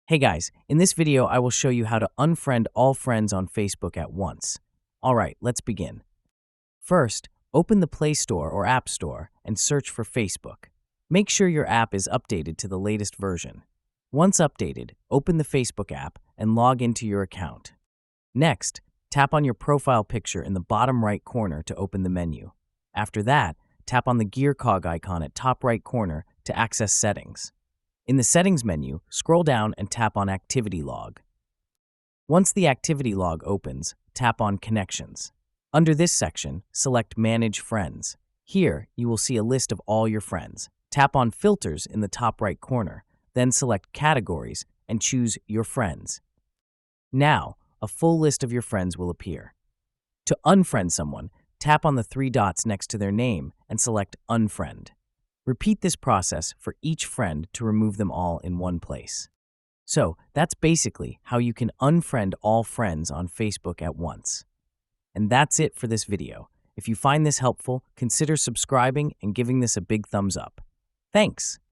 Hey guys, in this video I will show you how to unfriend all friends on Facebook at once. Alright, let's begin. First, open the Play Store or App Store and search for Facebook. Make sure your app is updated to the latest version. Once updated, open the Facebook app and log into your account. Next, tap on your profile picture in the bottom right corner to open the menu. After that, tap on the gear cog icon at top right corner to access settings. In the Settings menu, scroll down and tap on Activity Log. Once the Activity Log opens, tap on Connections. Under this section, select Manage Friends. Here, you will see a list of all your friends. Tap on Filters in the top right corner, then select Categories and choose Your Friends. Now, a full list of your friends will appear. To unfriend someone, tap on the three dots next to their name and select Unfriend. Repeat this process for each friend to remove them all in one place. So, that's basically how you can unfriend all friends on Facebook at once. And that's it for this video. If you find this helpful, consider subscribing and giving this a big thumbs up. Thanks!